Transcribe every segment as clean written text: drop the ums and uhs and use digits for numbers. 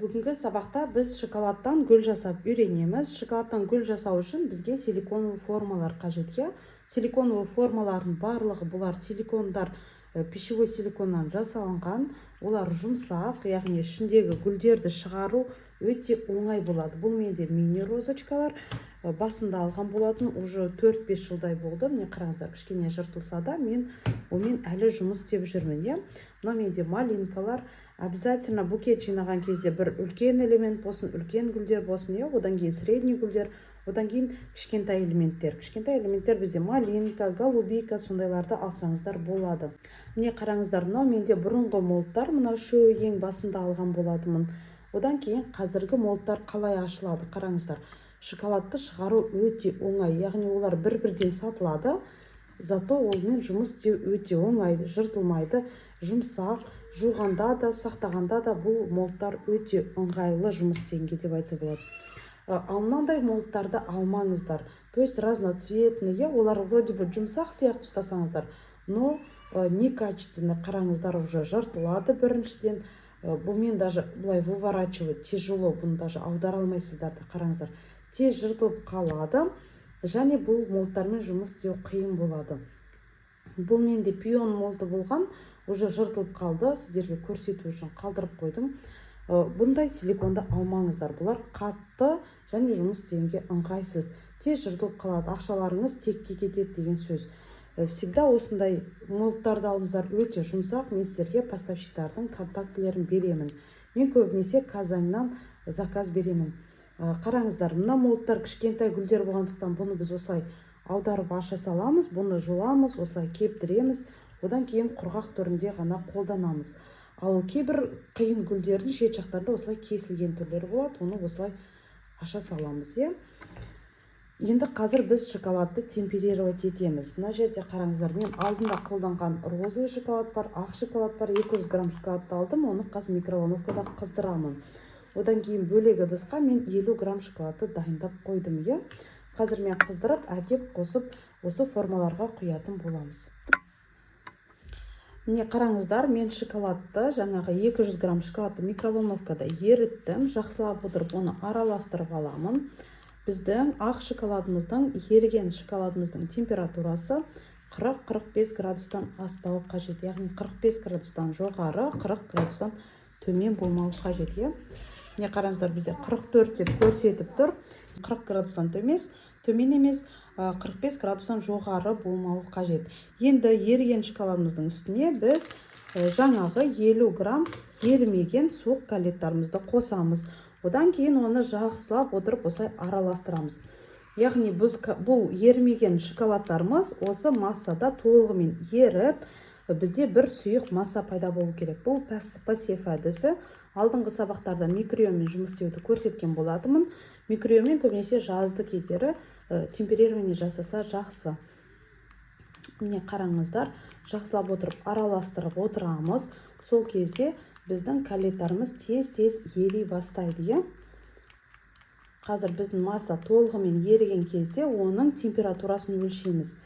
Бүгінгі сабақта біз шоколадтан гүл жасап үйренеміз. Шоколадтан гүл жасау үшін бізге силиконовый формалар қажет. Силиконовый формалардың барлығы бұлар силикондар пищевой силиконнан жасалынған. Олар жұмсақ, яғни ішіндегі гүлдерді шығару өте оңай болады. Бұл менде мини розочкалар басында алған болатын, уже 4-5 жылдай болды. Міне қараңыздар, кішкене жыртылса да мен онымен әлі жұмыс істеп жүрмін. Мына менде малинкалар. Обязательно букет жинаған кезде бір үлкен элемент болсын, үлкен гүлдер болсын, одан кейін средний гүлдер, одан кейін кішкентай элементтер. Кішкентай элементтер бізде малинка, голубика, сондайларды алсаңыздар болады. Міне қараңыздар, мынау менде бұрынғы молдтар, мына үшеуі ең басында алған болатынмын. Одан кейін қазіргі молдтар қалай ашылады, қараңыздар. Шоколадты шығару өте оңай, яғни олар бір-бірден сатылады, зато олмен жұмыс істеу өте оңай, жыртылмайды, жұмсақ, жуғанда да, сақтағанда да бұл молдтар өте ыңғайлы жұмыс істегенге деп айтса болады. Ал мынандай молдтарды алмаңыздар. То есть разноцветные, олар вроде бы жұмсақ сияқты ұстасаңыздар, но некачественно, қараңыздар, уже жыртылады біріншіден. Бұмен даже бұлай выворачивать тяжело, бұны даже аудара алмайсыздар да, қараңыздар. Тез жыртылып қалады, және бұл молдтармен жұмыс істеу қиын болады. Бұл менде пион молды болған, уже жыртылып қалды, сіздерге көрсету үшін қалдырып қойдым. Бұндай силиконды алмаңыздар, бұлар қатты және жұмыс істегенге ыңғайсыз. Тез жыртылып қалады, ақшаларыңыз текке кетеді деген сөз. Всегда осындай молдтарды алыңыздар, өте жұмсақ. Мен сіздерге поставщиктардың контактілерін беремін. Мен көбінесе Казаннан заказ беремін. Қараңыздар, мына молдтар кішкентай гүлдер болғандықтан бұны біз осылай аударып аша саламыз, бұны жуамыз, осылай кептіреміз, одан кейін құрғақ түрінде ғана қолданамыз. Ал кейбір қиын гүлдердің шет жақтарында осылай кесілген түрлері болады, оны осылай аша саламыз. Енді қазір біз шоколадты темперировать етеміз. Мына жерде қараңыздар, мен алдында қолданған розовый шоколад бар, ақ шоколад бар, 200 грамм шоколадты алдым, оны қазір микроволновкада қыздырамын. Одан кейін бөлек ыдысқа мен 50 грамм шоколадты дайындап қойдым. Қазір мен қыздырып, әкеп қосып, осы формаларға құятын боламыз. Міне қараңыздар, мен шоколадты, жаңағы 200 грамм шоколадты микроволновкада еріттім, жақсылап отырып оны араластырып аламын. Біздің ақ шоколадымыздың, еріген шоколадымыздың температурасы 40-45 градустан аспауы қажет. Яғни 45 градустан жоғары, 40 градустан төмен болмауы қажет. Міне қараңыздар, бізде 44 деп көрсетіп тұр. 40 градустан төмен емес, 45 градустан жоғары болмауы қажет. Енді еріген шоколадымыздың үстіне біз жаңағы 50 грамм ерімеген суық галеттарымызды қосамыз. Одан кейін оны жақсылап отырып осылай араластырамыз. Яғни бұл ерімеген шоколадтарымыз осы массада толығымен еріп, бізде бір сұйық масса пайда болу керек. Бұл пассив әдісі. Алдыңғы сабақтарда микроионмен жұмыс істеуді көрсеткен болатынмын. Микроионмен көбінесе жазды кездері темперирование жасаса жақсы. Міне қараңыздар, жақсылап отырып араластырып отырамыз. Сол кезде біздің галеттарымыз тез-тез ери бастайды. Қазір біздің масса толығымен еріген кезде оның температурасын өлшейміз.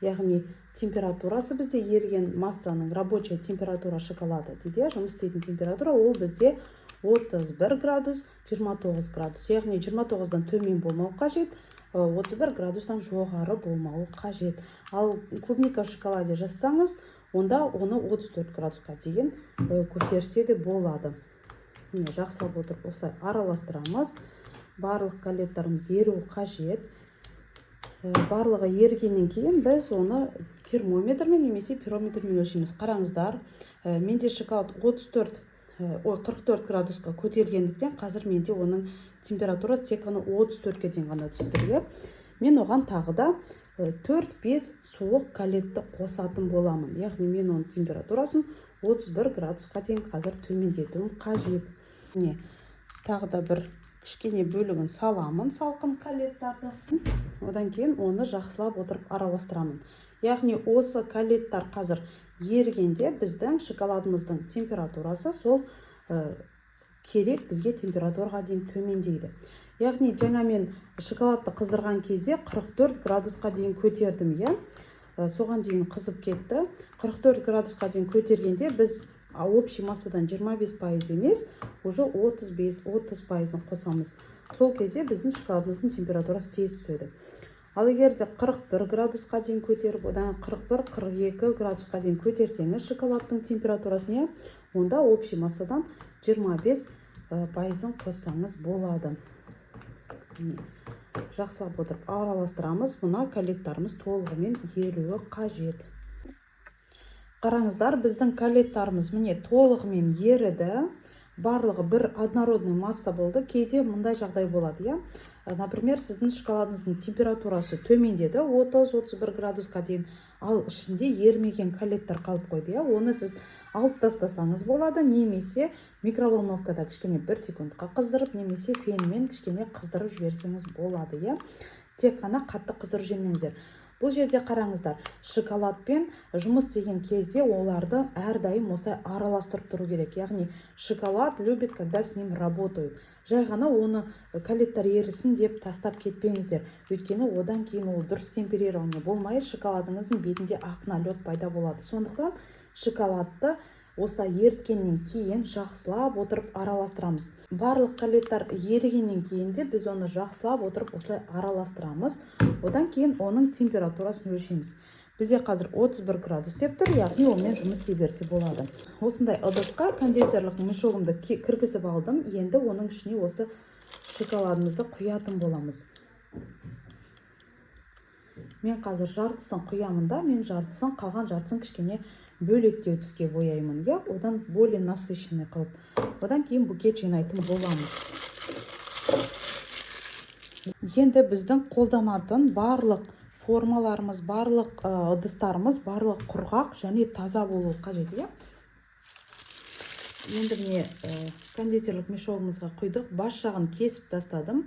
Яғни температурасы бізде еріген массаның рабочая температура шоколада дейді, жұмыс істейтін температура, ол бізде 31 градус, 29 градус. Яғни 29-дан төмен болмау қажет, 31 градустан жоғары болмауы қажет. Ал клубника шоколаде жазсаңыз, онда оны 34 градусқа дейін көтерсе де болады. Жақсылап отырып осылай араластырамыз. Барлық галеттарымыз еруі қажет. Барлығы ергеннен кейін біз оны термометрмен немесе пирометрмен өлшейміз. Қараңыздар, менде шоколад 44 градусқа көтерілгендіктен қазір менде оның температурасы тек қана 34-ке дейін ғана түсіп тұр. Мен оған тағы да 4-5 суық галетті қосатын боламын. Яғни мен оның температурасын 31 градусқа дейін қазір төмендетуім қажет. Тағы да бір кішкене бөлігін саламын, салқын галеттарды. Одан кейін оны жақсылап отырып араластырамын. Яғни осы галеттар қазір ерігенде біздің шоколадымыздың температурасы сол керек бізге температураға дейін төмендейді. Яғни жаңа мен шоколадты қыздырған кезде 44 градусқа дейін көтердім. Соған дейін қызып кетті. 44 градусқа дейін көтергенде біз общий массадан 25% емес, уже 35-30%-ын қосамыз. Сол кезде біздің шоколадымыздың температурасы тез түседі. Ал егер де 41 градусқа дейін көтеріп, одан 41-42 градусқа дейін көтерсеңіз шоколадтың температурасына, онда общий массадан 25%-ын қоссаңыз болады. Жақсылап отырып араластырамыз. Мына коллеттарымыз толығымен еруі қажет. Қараңыздар, біздің коллеттарымыз міне толығымен еріді. Барлығы бір однородный масса болды. Кейде мұндай жағдай болады, иә? Например, сіздің шоколадыңыздың температурасы төмендеді 30-31 градусқа дейін, ал ішінде ермеген коллеттар қалып қойды, иә? Оны сіз алып тастасаңыз болады, немесе микроволновкада кішкене 1 секундқа қыздырып, немесе фенмен кішкене қыздырып жіберсеңіз болады, иә? Тек қана қатты қыздырып жібермеңіздер. Бұл жерде қараңыздар, шоколадпен жұмыс деген кезде оларды әрдайым осылай араластырып тұру керек. Яғни шоколад любит, когда с ним работают. Жай ғана оны коллеттар ерісін деп тастап кетпеңіздер. Өйткені одан кейін ол дұрыс темперирование болмай, шоколадыңыздың бетінде ақ налет пайда болады. Сондықтан шоколадты осылай еріткеннен кейін жақсылап отырып араластырамыз. Барлық коллеттар ерігеннен кейін де біз оны жақсылап отырып осылай араластырамыз. Одан кейін оның температурасын өлшейміз. Бізде қазір 31 градус деп тұр, яғни онымен жұмыс істей берсе болады. Осындай ыдысқа конденсерлік мешогымды кіргізіп алдым. Енді оның ішіне осы шоколадымызды құятын боламыз. Мен қазір жартысын құямын да, мен жартысын, қалған жартысын кішкене бөлектеу түске бояймын, иә? Одан более насыщенный қылып. Одан кейін букет жинайтын боламыз. Енді біздің қолданатын барлық формаларымыз, барлық ыдыстарымыз, барлық құрғақ және таза болуы қажет, иә? Енді міне кондитерлік мешогымызға құйдық, бас жағын кесіп тастадым.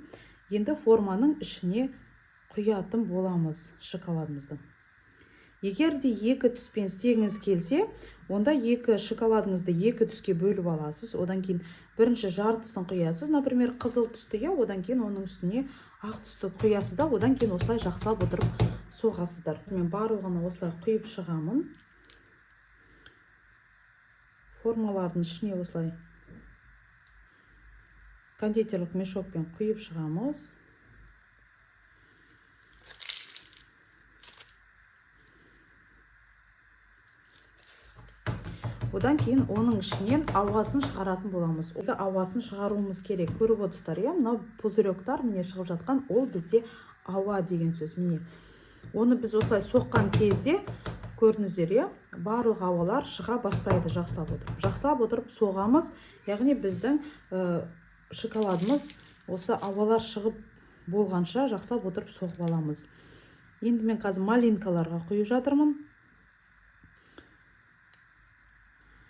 Енді форманың ішіне құятын боламыз шоколадымызды. Егер де екі түспен істегіңіз келсе, онда екі шоколадыңызды екі түске бөліп аласыз. Одан кейін бірінші жартысын құясыз, например, қызыл түсті, иә, одан кейін оның үстіне ақ түсті құясыз да, одан кейін осылай жақсылап отырып соғасыздар. Мен барлығын осылай құйып шығамын. Формалардың ішіне осылай кондитерлік мешокпен құйып шығамыз. Одан кейін оның ішінен ауасын шығаратын боламыз. Ауасын шығаруымыз керек. Көріп отырсыздар, иә? Мынау пузыректар міне шығып жатқан, ол бізде ауа деген сөз. Міне. Оны біз осылай соққан кезде көрдіңіздер, иә? Барлық ауалар шыға бастайды жақсылап отырып. Жақсылап отырып соғамыз. Яғни біздің шоколадымыз осы ауалар шығып болғанша жақсылап отырып соғып аламыз. Енді мен қазір малинкаларға құйып жатырмын.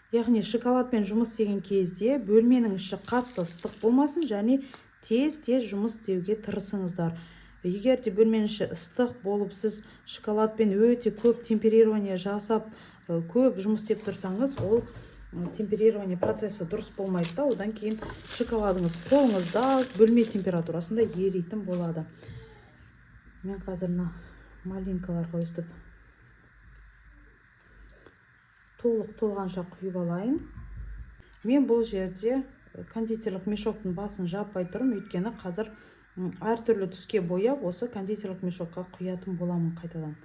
Яғни шоколадпен жұмыс істеген кезде бөлменің іші қатты ыстық болмасын, және тез-тез жұмыс істеуге тырысыңыздар. Егер де бөлменің іші ыстық болып, сіз шоколадпен өте көп темперирование жасап, көп жұмыс істеп тұрсаңыз, ол темперирование процесі дұрыс болмайды да, одан кейін шоколадыңыз қолыңызда бөлме температурасында еритін болады. Мен қазір малинкаларға өстіп толық толғанша құйып алайын. Мен бұл жерде кондитерлік мешоктың басын жаппай тұрмын, өйткені қазір әртүрлі түске бояп, осы кондитерлік мешокқа құятын боламын қайтадан.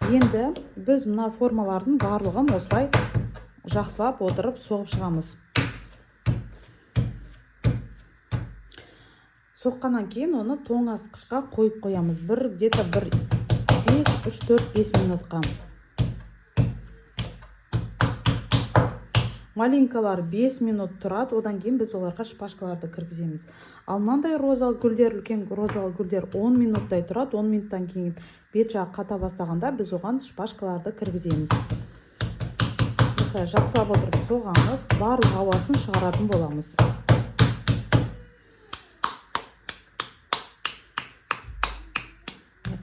Енді біз мына формалардың барлығын осылай жақсылап отырып соғып шығамыз. Соққаннан кейін оны тоңазытқышқа қойып қоямыз. Где-то 3-4-5 минутқа. Малинкалар 5 минут тұрады, одан кейін біз оларға шпажкаларды кіргіземіз. Ал мынандай розалы гүлдер, үлкен розалы гүлдер 10 минуттай тұрады, 10 минуттан кейін бет жағы қата бастағанда біз оған шпажкаларды кіргіземіз. Осылай жақсылап отырып соғамыз, барлық ауасын шығаратын боламыз.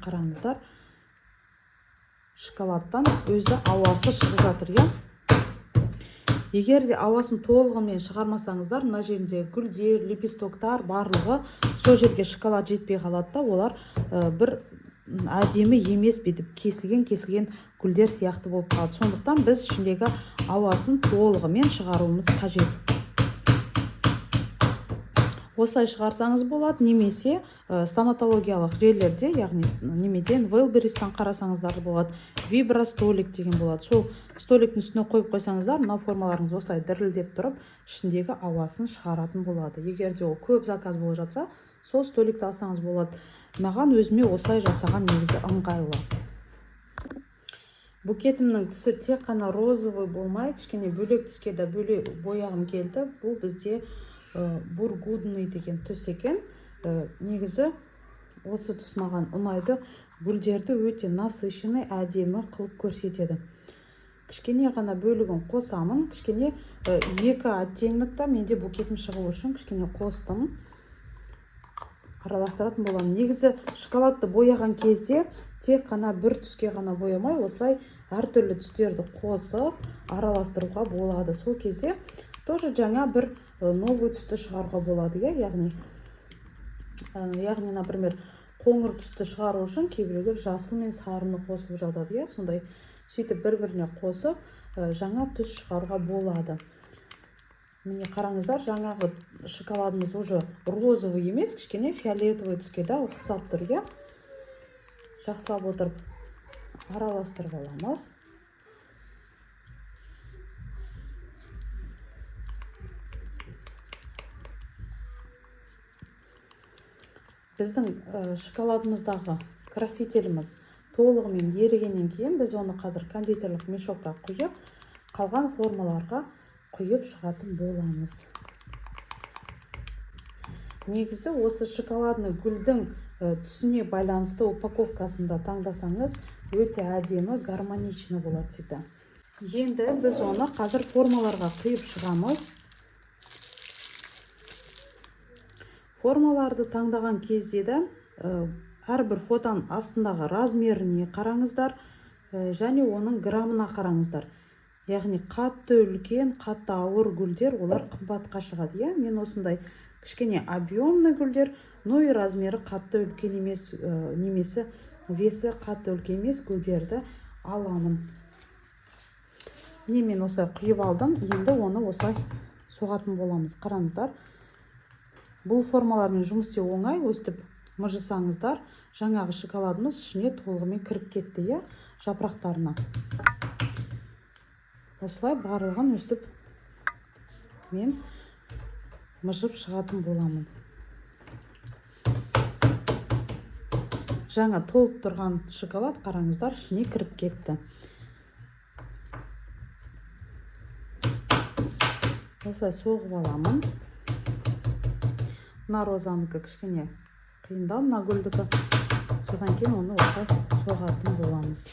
Қараңыздар, шоколадтан өзі ауасы шығып жатыр, иә? егер де ауасын толығымен шығармасаңыздар, мына жерінде гүлдер, лепестоктар барлығы сол жерге шоколад жетпей қалады да, олар бір әдемі емес, бетіп кесілген гүлдер сияқты болып қалады. Сондықтан біз ішіндегі ауасын толығымен шығаруымыз қажет. Осылай шығарсаңыз болады, немесе стоматологиялық жерлерде, яғни немеден Wildberries'тан қарасаңыздар болады, вибростолик деген болады. Сол столиктің үстіне қойып қойсаңыздар, мына формаларыңыз осылай дірілдеп тұрып, ішіндегі ауасын шығаратын болады. Егер де ол көп заказ болып жатса, сол столикті алсаңыз болады. Маған өзіме осылай жасаған негізі ыңғайлы. Букетімнің түсі тек қана розовый болмай, кішкене бөлек түске де бөлек бояғым келді. Бұл бізде бургудный деген түс екен. Негізі осы түс маған ұнайды. Гүлдерді өте насыщенный, әдемі қылып көрсетеді. Кішкене ғана бөлігін қосамын. Кішкене екі оттенікті менде букетім шығу үшін кішкене қостым. Араластыратын боламын. Негізі шоколадты бояған кезде тек қана бір түске ғана боямай, осылай әртүрлі түстерді қосып араластыруға болады. Сол кезде тоже жаңа бір новый түсті шығаруға болады. Яғни, например, қоңыр түсті шығару үшін кейбіреулер жасыл мен сарыны қосылып жатады. Сондай сөйтіп бір-біріне қосып жаңа түс шығаруға болады. Міне қараңыздар, жаңағы шоколадымыз уже розовый емес, кішкене фиолетовый түске де ұқсап тұр. Жақсылап отырып араластырып аламыз. Біздің шоколадымыздағы красителіміз толығымен ерігеннен кейін біз оны қазір кондитерлік мешокқа құйып, қалған формаларға құйып шығатын боламыз. Негізі осы шоколадны гүлдің түсіне байланысты упаковкасында таңдасаңыз, өте әдемі, гармоничны болады всегда. Енді біз оны қазір формаларға құйып шығамыз. Формаларды таңдаған кезде де әрбір фотоның астындағы размеріне қараңыздар және оның граммына қараңыздар. Яғни қатты үлкен, қатты ауыр гүлдер, олар қымбатқа шығады. Мен осындай кішкене объемный гүлдер, но и размері қатты үлкен емес, немесе весі қатты үлкен емес гүлдерді аламын. Мен осылай құйып алдым, енді оны осылай соғатын боламыз. Қараңыздар, бұл формалармен жұмыс істеу оңай. Өстіп мыжысаңыздар, жаңағы шоколадымыз ішіне толығымен кіріп кетті, жапырақтарына. Осылай барлығын өстіп мен мыжып шығатын боламын. Жаңа толып тұрған шоколад, қараңыздар, ішіне кіріп кетті. Осылай соғып аламын. Мына розаныкі кішкене қиындау, мына гүлдікі. Содан кейін оны осылай соғатын боламыз.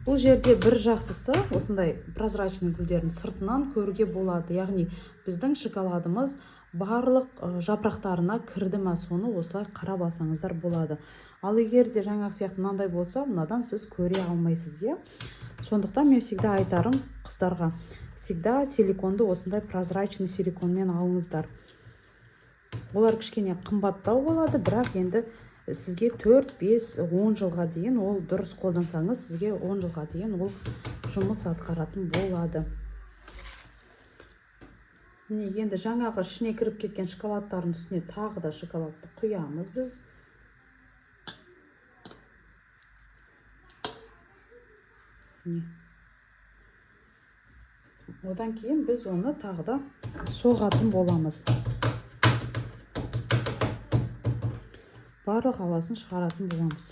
Бұл жерде бір жақсысы, осындай прозрачный гүлдерін сыртынан көруге болады. Яғни біздің шоколадымыз барлық жапырақтарына кірді ме, соны осылай қарап алсаңыздар болады. Ал егер де жаңағы сияқты мынандай болса, мынадан сіз көре алмайсыз. Сондықтан мен всегда айтарым қыздарға, всегда силиконды осындай прозрачный силиконмен алыңыздар. Олар кішкене қымбаттау болады, бірақ енді сізге 4, 5, 10 жылға дейін ол дұрыс қолдансаңыз, сізге 10 жылға дейін ол жұмыс атқаратын болады. Енді жаңағы ішіне кіріп кеткен шоколадтардың үстіне тағы да шоколадты құямыз біз. Одан кейін біз оны тағы да соғатын боламыз. Барлық ауасын шығаратын боламыз.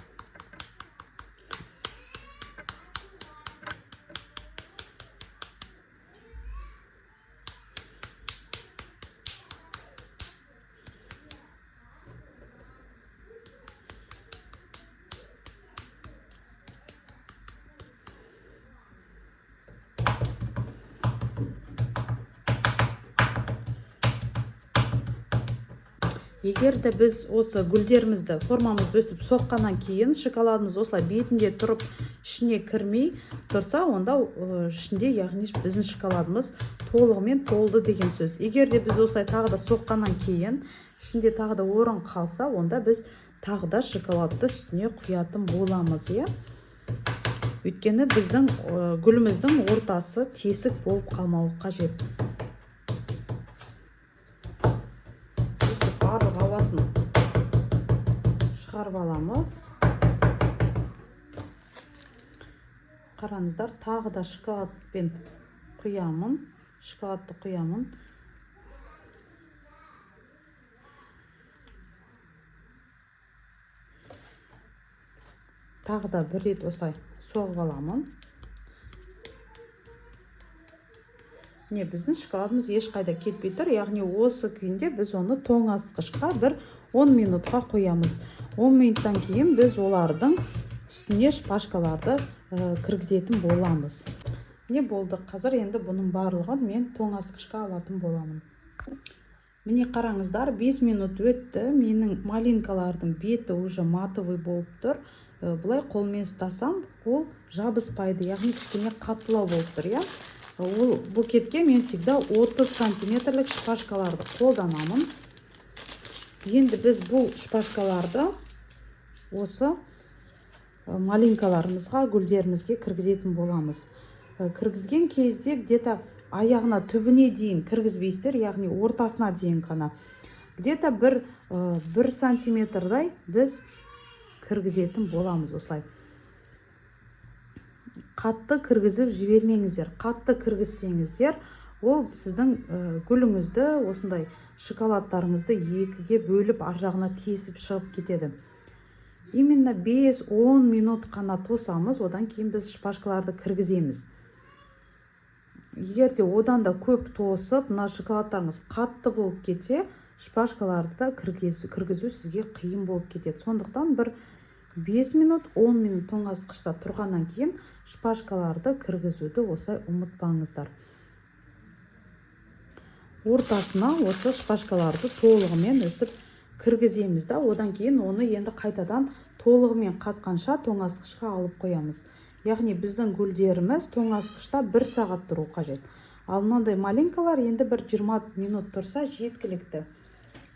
Егер де біз осы гүлдерімізді формамызды өстіп соққаннан кейін шоколадымыз осылай бетінде тұрып ішіне кірмей тұрса, онда ішінде яғни біздің шоколадымыз толығымен толды деген сөз. Егер де біз осылай тағы да соққаннан кейін ішінде тағы да орын қалса, онда біз тағы да шоколадты үстіне құятын боламыз, иә. Өйткені біздің гүліміздің ортасы тесік болып қалмауы қажет. Барлық ауасын шығарып аламыз. Қараңыздар, тағы да шоколадты құямын. Тағы да бір рет осылай соғып аламын. Біздің шоколадымыз ешқайда кетпей тұр. Яғни осы күйінде біз оны тоңазытқышқа бір 10 минутқа қоямыз. 10 минуттан кейін біз олардың үстіне шпажкаларды кіргізетін боламыз. Болды? Қазір енді бұның барлығын мен тоңазытқышқа алатын боламын. Міне қараңыздар, 5 минут өтті. Менің малинкалардың беті уже матовый болып тұр. Бұлай қолмен ұстасам, ол жабыспайды, яғни кішкене қаттылау болып тұр, иә. Ол букетке мен всегда 30 сантиметрлік шпажкаларды қолданамын. Енді біз бұл шпажкаларды осы малинкаларымызға, гүлдерімізге кіргізетін боламыз. Кіргізген кезде где-то аяғына түбіне дейін кіргізбейсіздер, яғни ортасына дейін қана. Где-то 1 сантиметрдай біз кіргізетін боламыз осылай. Қатты кіргізіп жібермеңіздер. Қатты кіргізсеңіздер, ол сіздің гүліңізді, осындай шоколадтарыңызды екіге бөліп ар жағына тесіп шығып кетеді. Именно 5-10 минут қана тосамыз, одан кейін біз шпажкаларды кіргіземіз. Егер де одан да көп тосып, мына шоколадтарыңыз қатты болып кетсе, шпажкаларды кіргізу сізге қиын болып кетеді. Сондықтан бір 5 минут, 10 минут тоңазытқышта тұрғаннан кейін шпажкаларды кіргізуді осылай ұмытпаңыздар. Ортасына осы шпажкаларды толығымен өстіп кіргіземіз да, одан кейін оны енді қайтадан толығымен қатқанша тоңазытқышқа алып қоямыз. Яғни біздің гүлдеріміз тоңазытқышта 1 сағат тұру қажет. Ал мынандай малинкалар енді бір 20 минут тұрса жеткілікті.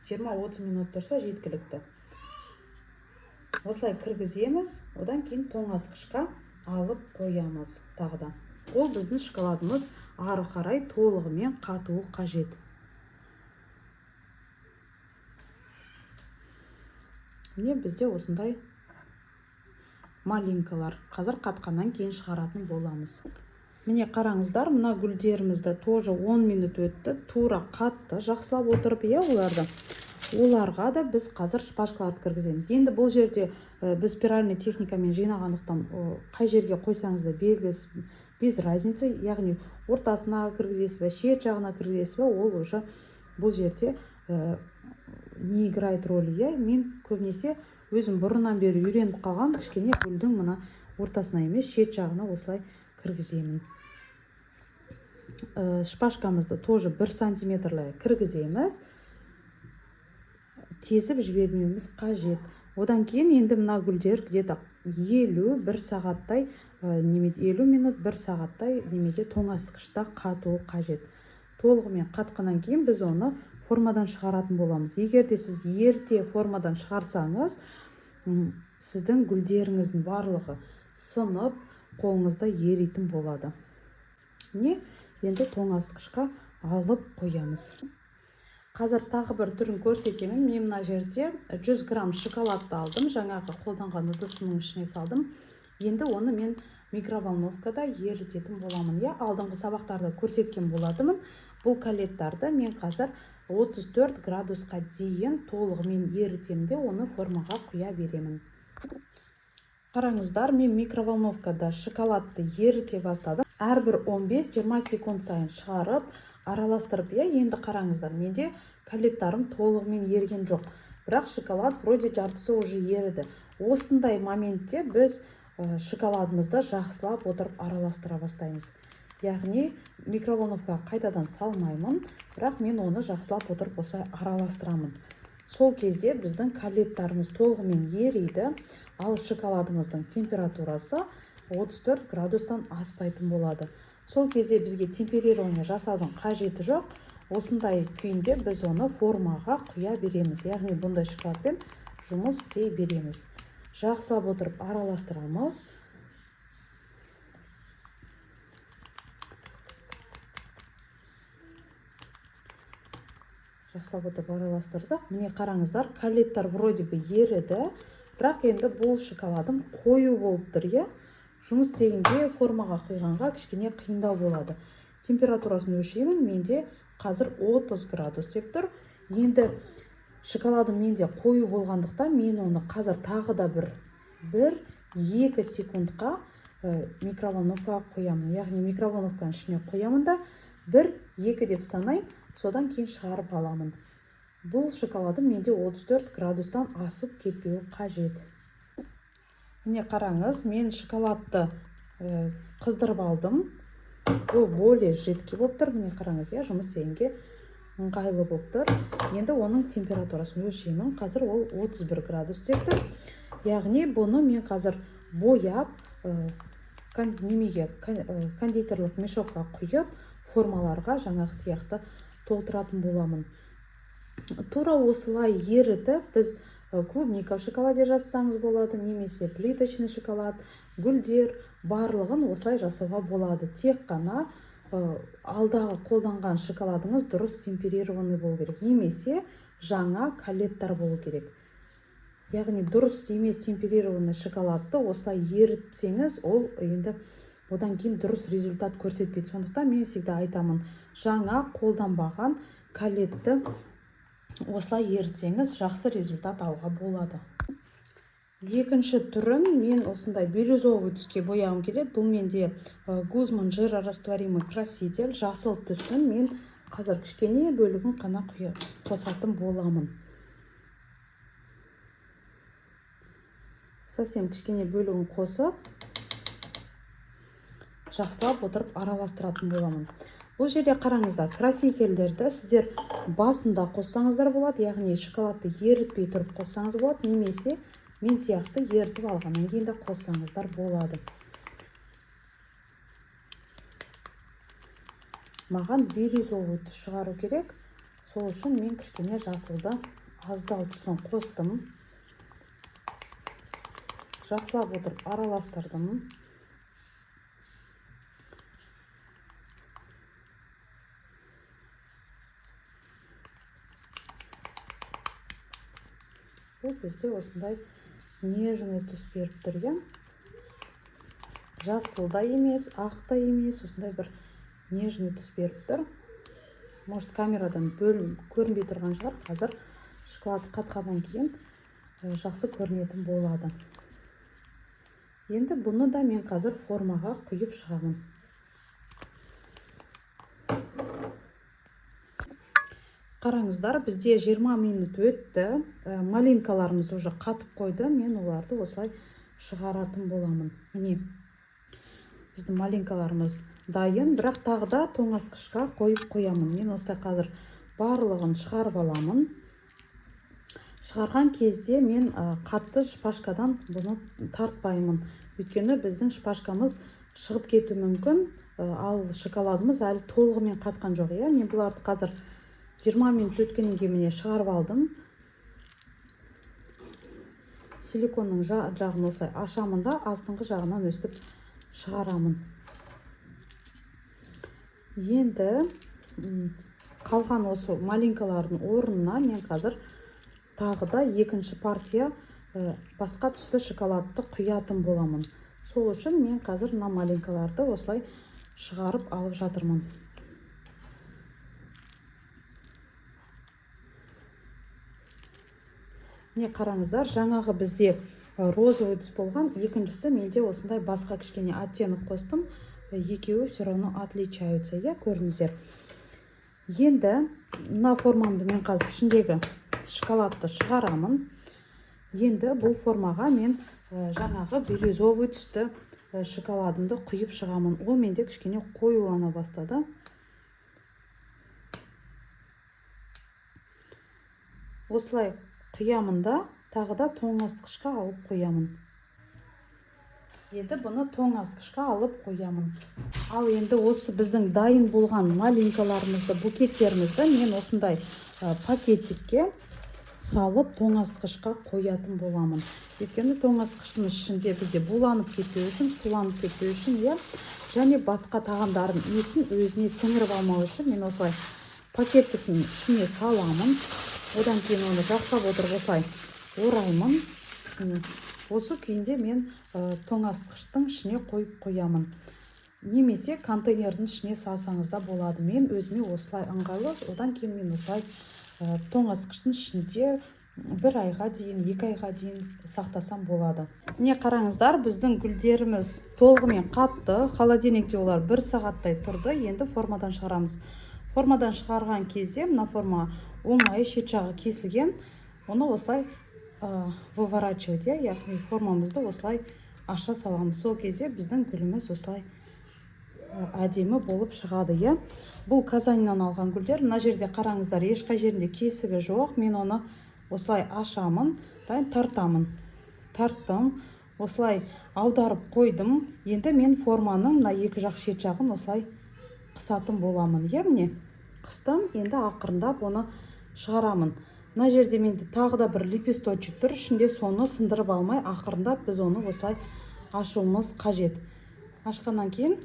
20-30 минут тұрса жеткілікті. Осылай кіргіземіз, одан кейін тоңазытқышқа алып қоямыз тағыдан. Ол біздің шоколадымыз ары қарай толығымен қатуы қажет. Міне бізде осындай малинкалар. Қазір қатқаннан кейін шығаратын боламыз. Міне қараңыздар, мына гүлдерімізді тоже 10 минут өтті. Тура қатты жақсылап отырып, оларды. Оларға да біз қазір шпажкаларды кіргіземіз. Енді бұл жерде біз спиральный техникамен жинағандықтан қай жерге қойсаңыз да без разницы, яғни ортасына кіргізесіз бе, шет жағына кіргізесіз бе, ол уже бұл жерде не играет роли. Мен көбінесе өзім бұрыннан бері үйреніп қалған, кішкене гүлдің мына ортасына емес, шет жағына осылай кіргіземін. Шпажкамызды тоже 1 сантиметрлай кіргіземіз. Тесіп жібермеуіміз қажет. Одан кейін енді мына гүлдер где-то 50 сағаттай, 50 минут 1 сағаттай немесе тоңазытқышта қатуы қажет. Толығымен қатқаннан кейін біз оны формадан шығаратын боламыз. Егер де сіз ерте формадан шығарсаңыз, сіздің гүлдеріңіздің барлығы сынып, қолыңызда еритін болады. Енді тоңазытқышқа алып қоямыз. Қазір тағы бір түрін көрсетемін. Мен мына жерде 100 грамм шоколадты алдым. Жаңағы қолданған ыдысымның ішіне салдым. Енді оны мен микроволновкада ерітетін боламын. Алдыңғы сабақтарда көрсеткен болатымын. Бұл колеттарды мен қазір 34 градусқа дейін толығымен ерітемде, оны формаға құя беремін. Қараңыздар, мен микроволновкада шоколадты еріте бастадым. Әрбір 15-20 секунд сайын шығарып, араластырып. Енді қараңыздар, менде колеттарым толығымен ерген жоқ. Бірақ шоколад вроде жартысы уже еріді. Осындай моментте біз шоколадымызды жақсылап отырып араластыра бастаймыз. Яғни микроволновкаға қайтадан салмаймын, бірақ мен оны жақсылап отырып осылай араластырамын. сол кезде біздің коллеттарымыз толығымен ериді, ал шоколадымыздың температурасы 34 градустан аспайтын болады. Сол кезде бізге темперирование жасаудың қажеті жоқ. Осындай күйінде біз оны формаға құя береміз. Яғни бұндай шоколадпен жұмыс істей береміз. Жақсылап отырып араластырамыз. Жақсылап отырып араластырдық. Міне қараңыздар, коллеттар вроде бы еріді, бірақ енді бұл шоколадым қою болып тұр, иә? Жұмыс істегенге, формаға құйғанға кішкене қиындау болады. Температурасын өлшеймін, менде қазір 30 градус деп тұр. Енді шоколадым менде қою болғандықтан мен оны қазір тағы да бір 1-2 секундқа микроволновкаға қоямын. Яғни микроволновканың ішіне қоямын да 1-2 деп санаймын, содан кейін шығарып аламын. Бұл шоколадым менде 34 градустан асып кетпеуі қажет. Міне қараңыз, мен шоколадты қыздырып алдым. Бұл более жидкий болып тұр. Міне қараңыз, иә, жұмыс істегенге ыңғайлы болып тұр. Енді оның температурасын өлшеймін. Қазір ол 31 градус деп тұр. Яғни бұны мен қазір бояп, кондитерлік мешокқа құйып, формаларға жаңағы сияқты толтыратын боламын. Тура осылай ерітіп, біз клубника в шоколаде жазсаңыз болады, немесе плиточный шоколад, гүлдер, барлығын осылай жасауға болады. Тек қана алдағы қолданған шоколадыңыз дұрыс темперированный болу керек, немесе жаңа коллеттар болу керек. Яғни дұрыс емес темперированный шоколадты осылай ерітсеңіз, ол енді одан кейін дұрыс результат көрсетпейді. Сондықтан мен всегда айтамын, жаңа қолданбаған коллетті осылай ерітсеңіз, жақсы результат алуға болады. Екінші түрін мен осындай бирюзовый түске бояғым келеді. Бұл менде Guzman жирорастворимый краситель, жасыл түстің мен қазір кішкене бөлігін қана қосатын боламын. Совсем кішкене бөлігін қосып, жақсылап отырып араластыратын боламын. Бұл жерде қараңыздар, красительдерді сіздер басында қоссаңыздар болады, яғни шоколадты ерітпей тұрып қоссаңыз болады, немесе мен сияқты ерітіп алғаннан кейін де қоссаңыздар болады. Маған бирюзовый түс шығару керек, сол үшін мен кішкене жасылды аздау түсін қостым. Жақсылап отырып араластырдым. Бұл бізде осындай нежный түс беріп тұрген. Жасыл да емес, ақ та емес, осындай бір нежный түс беріп тұр. Может, камерадан көрінбей тұрған шығар, қазір шоколад қатқаннан кейін жақсы көрінетін болады. Енді бұны да мен қазір формаға құйып шығамын. Қараңыздар, бізде 20 минут өтті. Малинкаларымыз уже қатып қойды. Мен оларды осылай шығаратын боламын. Міне, біздің малинкаларымыз дайын, бірақ тағы да тоңазытқышқа қойып қоямын. Мен осылай қазір барлығын шығарып аламын. Шығарған кезде мен қатты шпажкадан бұны тартпаймын. Өйткені біздің шпажкамыз шығып кетуі мүмкін, ал шоколадымыз әлі толығымен қатқан жоқ. Мен бұларды қазір 20 минут өткеннен кейін міне шығарып алдым. Силиконның жағын осылай ашамын да, астыңғы жағынан өстіп шығарамын. Енді қалған осы малинкалардың орнына мен қазір тағы да екінші партия басқа түсті шоколадты құятын боламын. Сол үшін мен қазір мына малинкаларды осылай шығарып алып жатырмын. Не қараңыздар, жаңағы бізде розовый түс болған, екіншісі менде осындай басқа кішкене оттенок қостым. Екеуі все равно отличаются, көрдіңіздер. Енді мына формамды мен қазір ішіндегі шоколадты шығарамын. Енді бұл формаға мен жаңағы бирюзовый түсті шоколадымды құйып шығамын. Ол менде кішкене қоюлана бастады. осылай құямын да тағы да тоңазытқышқа алып қоямын. Енді бұны тоңазытқышқа алып қоямын. Ал енді осы біздің дайын болған малинкаларымызды, букеттерімізді мен осындай пакетикке салып тоңазытқышқа қоятын боламын. Өйткені тоңазытқыштың ішінде бізде буланып кетпеу үшін, суланып кетпеу үшін, және басқа тағамдардың иісін өзіне сіңіріп алмау үшін мен осылай пакеттіктің ішіне саламын. Одан кейін оны жақсылап отырып осылай ораймын. Осы күйінде мен тоңазытқыштың ішіне қойып қоямын. Немесе контейнердің ішіне салсаңыз да болады. Мен өзіме осылай ыңғайлы. Одан кейін мен осылай тоңазытқыштың ішінде 1 айға дейін, 2 айға дейін сақтасам болады. Міне қараңыздар, біздің гүлдеріміз толығымен қатты. Холодильникте олар 1 сағаттай тұрды. Енді формадан шығарамыз. Формадан шығарған кезде мына форма оңай, шет жағы кесілген. Оны осылай выворачивать, яғни формамызды осылай аша саламыз. Сол кезде біздің гүліміз осылай әдемі болып шығады. Бұл Казаннан алған гүлдер. Мына жерде қараңыздар, ешқай жерінде кесігі жоқ. Мен оны осылай ашамын, тартамын. Тарттым, осылай аударып қойдым. Енді мен форманың мына екі жақ шет жағын осылай қысатын боламын. Міне қыстым, енді ақырындап оны шығарамын. Мына жерде менде тағы да бір лепесточек тұр. Ішінде соны сындырып алмай, ақырындап біз оны осылай ашуымыз қажет. Ашқаннан кейін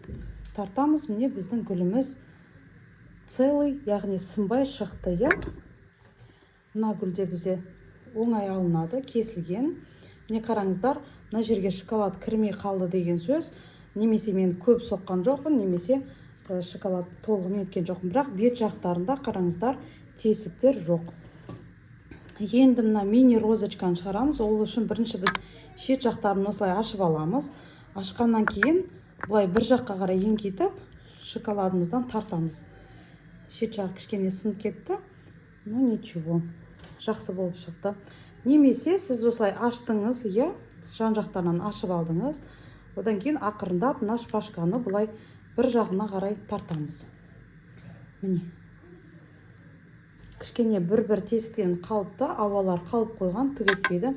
тартамыз. Міне біздің гүліміз целый, яғни сынбай шықты. Мына гүлде бізде оңай алынады, кесілген. Міне қараңыздар, мына жерге шоколад кірмей қалды деген сөз. Немесе мен көп соққан жоқпын, немесе шоколад толығымен еткен жоқпын. Бірақ бет жақтарында қараңыздар, тесіктер жоқ. Енді мына мини розочканы шығарамыз. Ол үшін бірінші біз шет жақтарын осылай ашып аламыз. Ашқаннан кейін бұлай бір жаққа қарай еңкейтіп шоколадымыздан тартамыз. Шет жағы кішкене сынып кетті. Ничего, жақсы болып шықты. Немесе сіз осылай аштыңыз, жан жақтарынан ашып алдыңыз. Одан кейін ақырындап мына шпажканы бұлай бір жағына қарай тартамыз. Міне. Кішкене бір тесіктен қалыпты, ауалар қалып қойған, түк етпейді.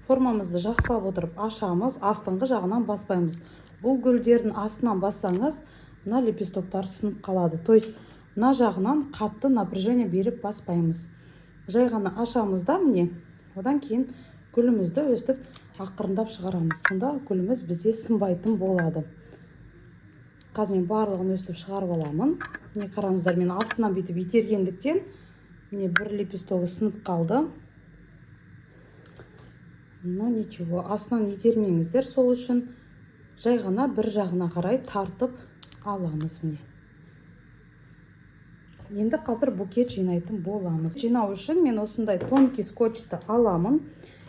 Формамызды жақсылап отырып ашамыз, астыңғы жағынан баспаймыз. Бұл гүлдердің астынан бассаңыз, мына лепестоктар сынып қалады. То есть, мына жағынан қатты напряжение беріп баспаймыз. Жай ғана ашамыз да, міне. Одан кейін гүлімізді өстіп ақырындап шығарамыз. Сонда гүліміз бізде сынбайтын болады. Қазір мен барлығын өстіп шығарып аламын. Міне қараңыздар, мен астынан бүйтіп итергендіктен міне бір лепестогі сынып қалды. Ничего, астынан итермеңіздер, сол үшін жай ғана бір жағына қарай тартып аламыз. Міне. Енді қазір букет жинайтын боламыз. Жинау үшін мен осындай тонкий скотчты аламын.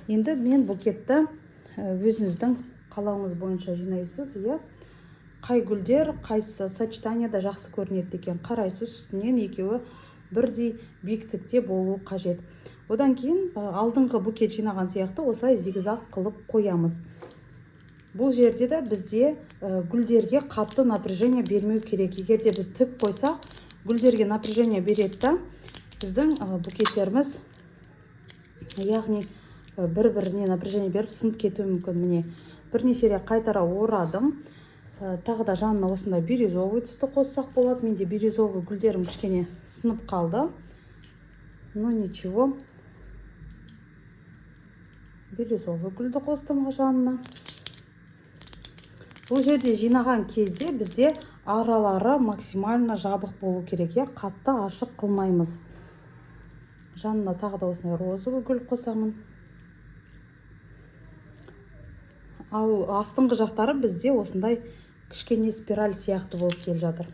Енді мен букетті өзіңіздің қалауыңыз бойынша жинайсыз. Қай гүлдер, қайсы сочетанияда жақсы көрінеді екен қарайсыз, үстінен екеуі бірдей биіктікте болу қажет. Одан кейін алдыңғы букет жинаған сияқты осылай зигзаг қылып қоямыз. Бұл жерде де бізде гүлдерге қатты напряжение бермеу керек. Егер де біз тік қойсақ, гүлдерге напряжение береді, біздің букеттеріміз, яғни бір-біріне напряжение беріп сынып кетуі мүмкін. Міне бірнеше рет қайтара орадым. Тағы да жанына осындай бирюзовый түсті қоссақ болады. Менде бирюзовый гүлдерім кішкене сынып қалды. Ничего. Бирюзовый гүлді қостым жанына. Бұл жерде жинаған кезде бізде аралары максимально жабық болу керек. Қатты ашық қылмаймыз. Жанына тағы да осындай розовый гүл қосамын. Ал астыңғы жақтары бізде осындай кішкене спираль сияқты болып келе жатыр.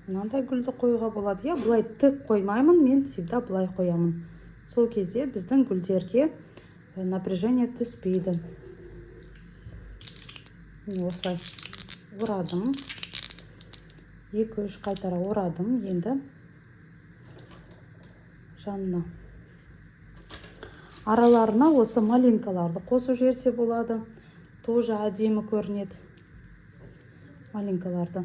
Мынандай гүлді қоюға болады. Бұлай тік қоймаймын, мен всегда бұлай қоямын. Сол кезде біздің гүлдерге напряжение түспейді. Осылай орадым. 2-3 қайтара орадым. Енді жанына араларына осы малинкаларды қосып жіберсе болады. Тоже әдемі көрінеді малинкаларды.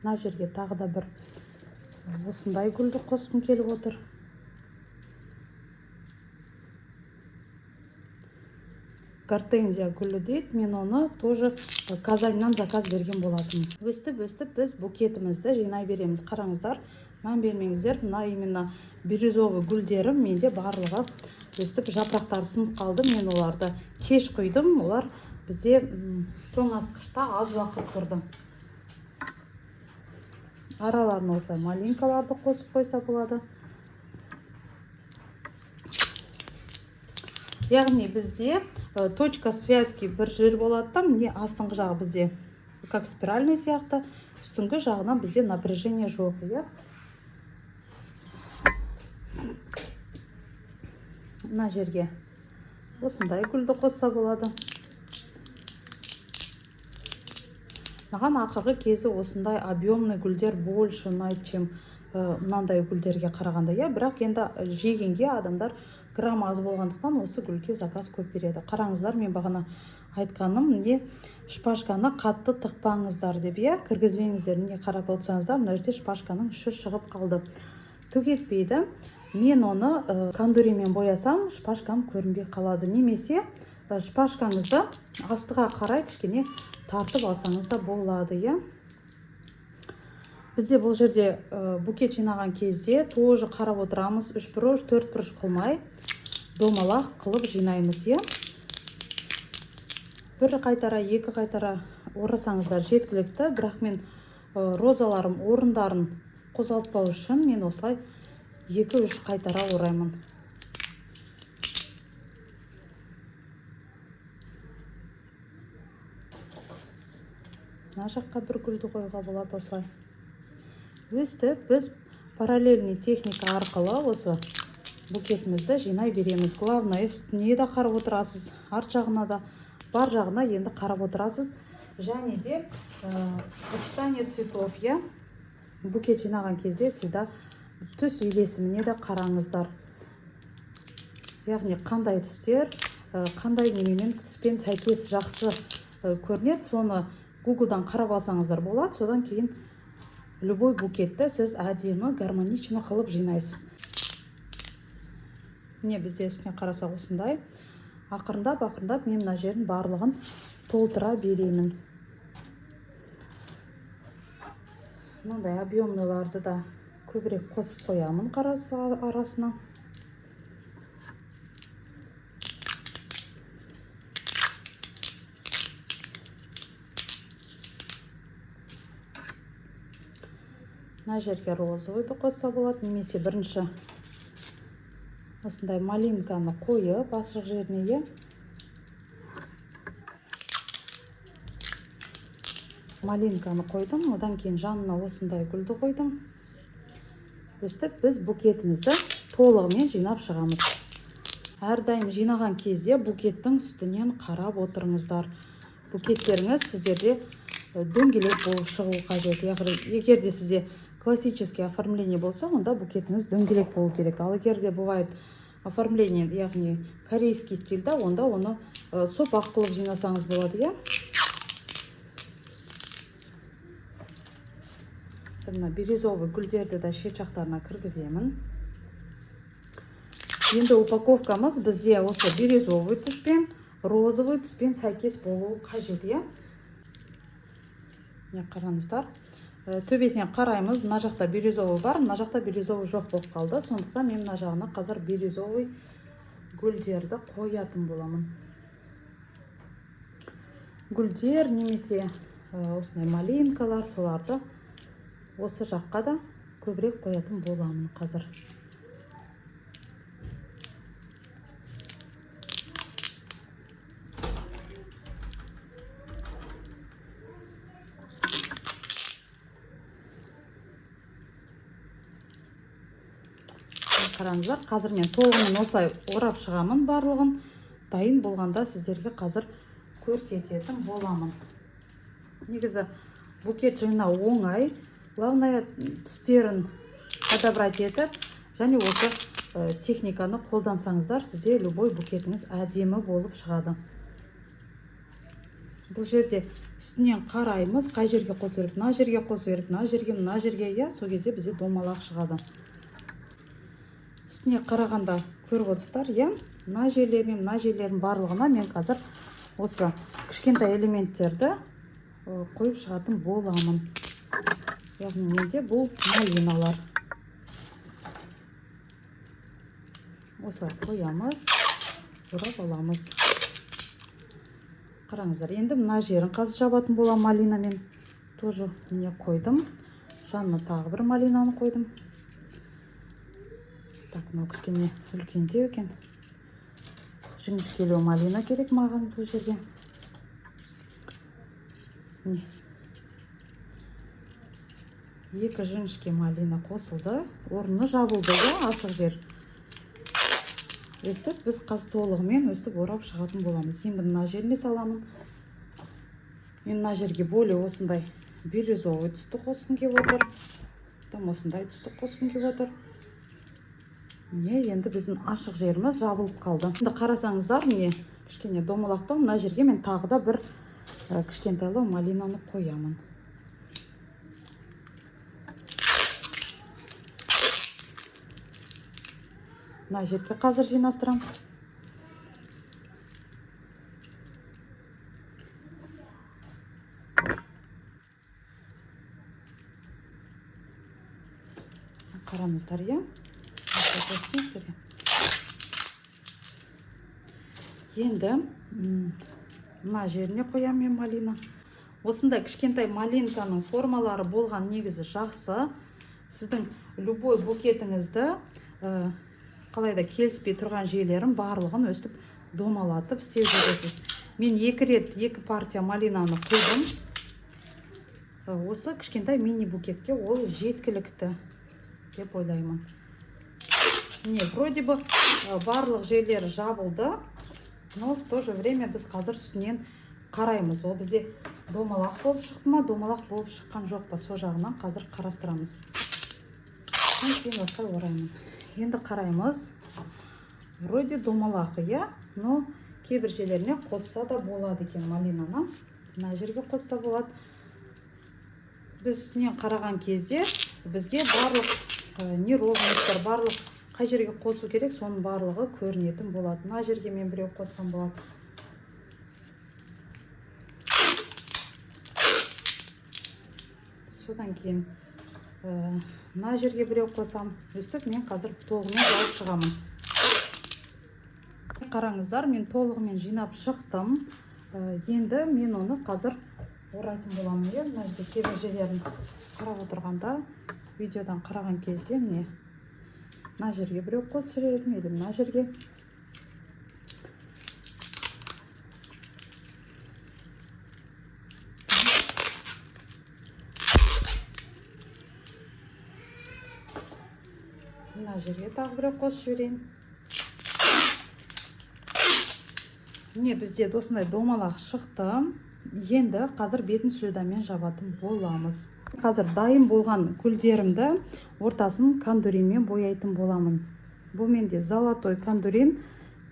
Мына жерге тағы да бір осындай гүлді қосқым келіп отыр. Гортензия гүлі дейді. Мен оны тоже Казаннан заказ берген болатынмын. Өстіп біз букетімізді жинай береміз. Қараңыздар, мән бермеңіздер. Мына именно бирюзовый гүлдерім менде барлығы өстіп жапырақтары сынып қалды. Мен оларды кеш құйдым. Олар бізде тоңазытқышта аз уақыт тұрды. Араларына осылай малинкаларды қосып қойса болады. Яғни бізде точка связки бір жер болады да, міне астыңғы жағы бізде как спиральный сияқты, үстіңгі жағынан бізде напряжение жоқ, иә. Мына жерге осындай гүлді қосса болады. Маған ақырғы кезі осындай объемный гүлдер больше ұнайды, чем мынандай гүлдерге қарағанда, иә. Бірақ енді жегенге адамдар грамм аз болғандықтан осы гүлге заказ көп береді. Қараңыздар, мен бағана айтқаным, не шпажканы қатты тықпаңыздар деп, иә, кіргізбеңіздер. Не қарап отырсаңыздар, мына жерде шпажканың үші шығып қалды. Түк етпейді. Мен оны кондуримен боясам, шпажкам көрінбей қалады. Немесе шпажкаңызды астыға қарай кішкене тартып алсаңыз да болады, иә. Бізде бұл жерде букет жинаған кезде тоже қарап отырамыз, 3 бұрыш, 4 бұрыш қылмай, домалақ қылып жинаймыз, иә. Бір қайтара, екі қайтара орасаңыздар жеткілікті, бірақ мен розаларым орындарын қозғалтпау үшін мен осылай 2-3 қайтара ораймын. Мына жаққа бір гүлді қойға болады осылай. Өстіп, біз параллельный техника арқылы осы букетімізді жинай береміз. Главное, үстіне де қарап отырасыз, арт жағына да, бар жағына енді қарап отырасыз. Және де сочетание цветов, я букет жинаған кезде всегда түс үйлесіміне де қараңыздар. Яғни қандай түстер, қандай немен түспен сәйкес жақсы көрінеді, соны Google'дан қарап алсаңыздар болады. Содан кейін любой букетті сіз әдемі, гармонично қылып жинайсыз. Міне бізде үстіне қарасақ осындай. Ақырындап мен мына жерін барлығын толтыра беремін. Мынандай объемныларды да көбірек қосып қоямын арасына. Мына жерге розовыйды қосса болады, немесе бірінші осындай малинканы қойып ашық жеріне. Малинканы қойдым, одан кейін жанына осындай гүлді қойдым. Өстіп, біз букетімізді толығымен жинап шығамыз. Әрдайым жинаған кезде букеттің үстінен қарап отырыңыздар. Букеттеріңіз сіздерде дөңгелек болып шығу қажет. Егер де сізде классический оформление болса, онда букетіңіз дөңгелек болу керек. Ал егер де бывает оформление, яғни корейский стильда, онда оны сопақ қылып жинасаңыз болады, иә. Мына бирюзовый гүлдерді де шет жақтарына кіргіземін. Енді упаковкамыз бізде осы бирюзовый түспен, розовый түспен сәйкес болу қажет, иә. Не қараңыздар. Төбесіне қараймыз, мына жақта бирюзовый бар, мына жақта бирюзовый жоқ болып қалды. Сондықтан мен мына жағына қазір бирюзовый гүлдерді қоятын боламын. Гүлдер немесе осындай малинкалар, соларды осы жаққа да көбірек қоятын боламын қазір. Қараңыздар, қазір мен толығымен осылай орап шығамын барлығын. Дайын болғанда сіздерге қазір көрсететін боламын. Негізі букет жинау оңай. Главное түстерін подобрать етіп, және осы техниканы қолдансаңыздар, сізде любой букетіңіз әдемі болып шығады. Бұл жерде үстінен қараймыз, қай жерге қосу керек, мына жерге қосу керек, мына жерге, иә, сол кезде бізде домалақ шығады. Үстіне қарағанда көріп отырсыздар, иә, мына жерлердің барлығына мен қазір осы кішкентай элементтерді қойып шығатын боламын. Яғни менде бұл малиналар. Осылай қоямыз, орап аламыз. Қараңыздар, енді мына жерін қазір жабатын болам малинамен. Тоже не қойдым. Жанына тағы бір малинаны қойдым. Так, мынау кішкене үлкендеу екен. Жіңішкелеу малина керек маған бұл жерге. Міне. 2 жіңішке малина қосылды. Орны жабылды, ашық жер. Өстіп, біз қазір толығымен өстіп орап шығатын боламыз. Енді мына жеріне саламын. Мен мына жерге более осындай бирюзовый түсті қосқым келіп отыр. Там осындай түсті қосқым келіп отыр. Міне, енді біздің ашық жеріміз жабылып қалды. Енді қарасаңыздар, міне, кішкене домалақтау, мына жерге мен тағы да бір кішкентайлау малинаны қоямын. Мына жерге қазір жинастырам. Қараңыздар, иә? Енді мына жеріне қоям мен малина. Осындай кішкентай малинканың формалары болған негізі жақсы. Сіздің любой букетіңізді қалайда келіспей тұрған жерлерін барлығын өстіп домалатып істеп жүресіз. Мен 2 рет 2 партия малинаны қойдым. Осы кішкентай мини букетке ол жеткілікті деп ойлаймын. Не, вроде бы барлық жерлері жабылды, но в то же время біз қазір үстінен қараймыз. Ол бізде домалақ болып шықты ма, домалақ болып шыққан жоқ па, сол жағынан қазір қарастырамыз. Кейін осылай ораймын. Енді қараймыз. Вроде домалақ, иә, но кейбір жерлеріне қосса да болады екен малинаны. Мына жерге қосса болады. Біз үстінен қараған кезде бізге барлық неровностьтар, барлық қай жерге қосу керек, соның барлығы көрінетін болады. Мына жерге мен біреу қоссам болады. Содан кейін мына жерге біреу қосам. Өстіп, мен қазір толығымен жауып шығамын. Қараңыздар, мен толығымен жинап шықтым. Енді мен оны қазір орайтын боламын. Мына жерде кейбір жерлерін қарап отырғанда, видеодан қараған кезде міне мына жерге біреу қосып жібердім, или мына жерге. Мына жерге тағы біреу қосып жіберейін. Міне бізде осындай домалақ шықты. Енді қазір бетін слюдамен жабатын боламыз. Қазір дайын болған гүлдерімді ортасын кондуринмен бояйтын боламын. Бұл менде золотой кондурин.